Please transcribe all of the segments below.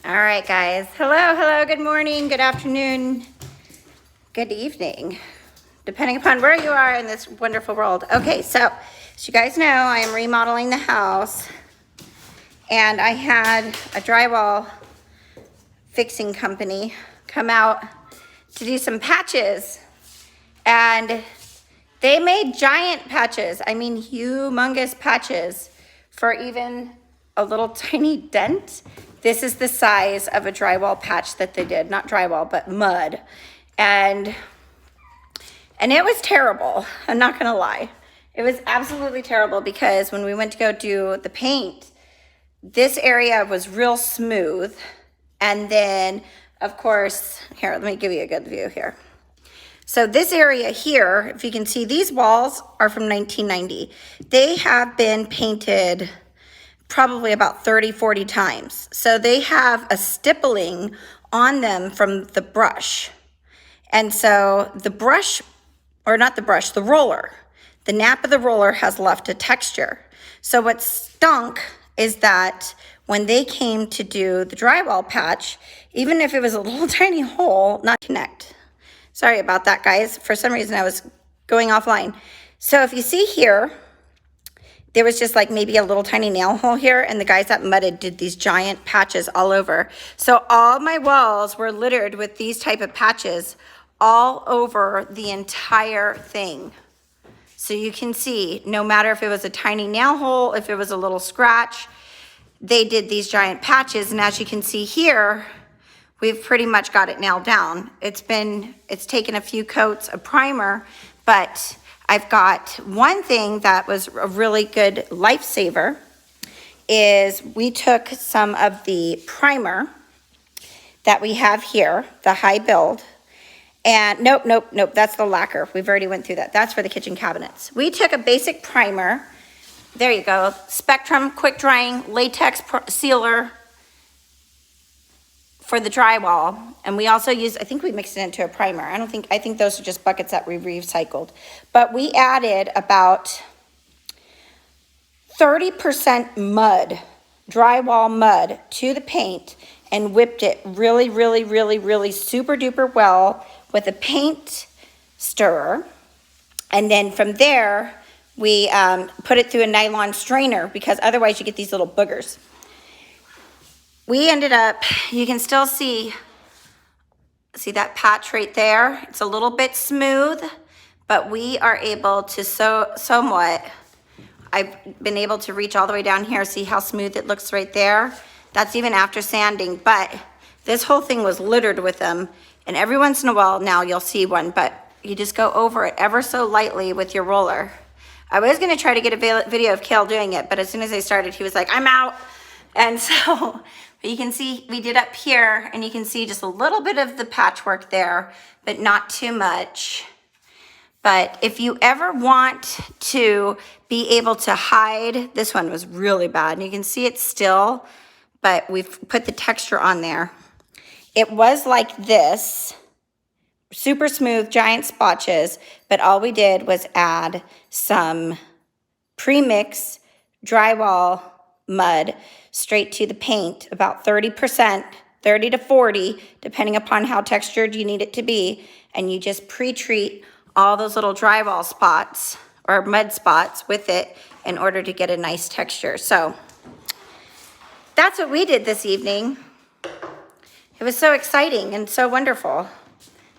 All right, guys. Hello, good morning, good afternoon, good evening, depending upon where you are in this wonderful world. Okay, so as you guys know, I am remodeling the house, and I had a drywall fixing company come out to do some patches, and they made giant patches. I mean, humongous patches for even a little tiny dent. This is the size of a drywall patch that they did, not drywall, but mud. And it was terrible, I'm not gonna lie. It was absolutely terrible because when we went to go do the paint, this area was real smooth. And then, of course, here, let me give you a good view here. So this area here, if you can see, these walls are from 1990. They have been painted probably about 30, 40 times. So they have a stippling on them from the brush. And so the brush, or not the brush, the roller, the nap of the roller has left a texture. So what stunk is that when they came to do the drywall patch, even if it was a little tiny hole, not connect. Sorry about that, guys. For some reason, I was going offline. So if you see here, there was just like maybe a little tiny nail hole here, and the guys that mudded did these giant patches all over. So all my walls were littered with these type of patches all over the entire thing. So you can see, no matter if it was a tiny nail hole, if it was a little scratch, they did these giant patches. And as you can see here, we've pretty much got it nailed down. It's taken a few coats of primer, but I've got one thing that was a really good lifesaver is we took some of the primer that we have here, the high build, and nope, that's the lacquer. We've already went through that. That's for the kitchen cabinets. We took a basic primer. There you go. Spectrum quick drying latex sealer for the drywall, and we also used, I think we mixed it into a primer. I think those are just buckets that we recycled. But we added about 30% mud, drywall mud, to the paint and whipped it really super duper well with a paint stirrer. And then from there, we put it through a nylon strainer because otherwise you get these little boogers. We ended up, you can still see that patch right there. It's a little bit smooth, but we are able to somewhat, I've been able to reach all the way down here, see how smooth it looks right there. That's even after sanding, but this whole thing was littered with them. And every once in a while now you'll see one, but you just go over it ever so lightly with your roller. I was gonna try to get a video of Kale doing it, but as soon as I started, he was like, I'm out. And so, you can see we did up here, and you can see just a little bit of the patchwork there, but not too much. But if you ever want to be able to hide, this one was really bad, and you can see it still, but we've put the texture on there. It was like this, super smooth, giant spotches, but all we did was add some pre-mix drywall mud straight to the paint, about 30%, 30 to 40, depending upon how textured you need it to be. And you just pre-treat all those little drywall spots or mud spots with it in order to get a nice texture. So that's what we did this evening. It was so exciting and so wonderful.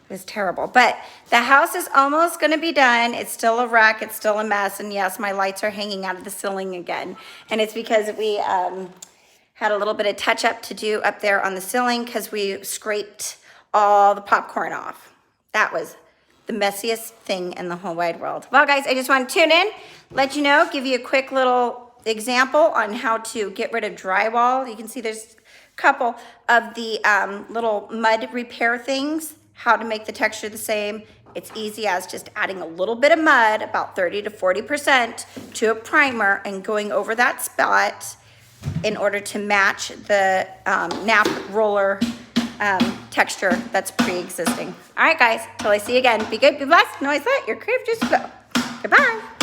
It was terrible, but the house is almost gonna be done. It's still a wreck, it's still a mess, and yes, my lights are hanging out of the ceiling again. And it's because we had a little bit of touch up to do up there on the ceiling because we scraped all the popcorn off. That was the messiest thing in the whole wide world. Well, guys, I just want to tune in, let you know, give you a quick little example on how to get rid of drywall. You can see there's a couple of the little mud repair things, how to make the texture the same. It's easy as just adding a little bit of mud, about 30 to 40%, to a primer and going over that spot in order to match the nap roller texture that's pre-existing. All right, guys, till I see you again, be good, be blessed, and always let your creative juice flow. Goodbye.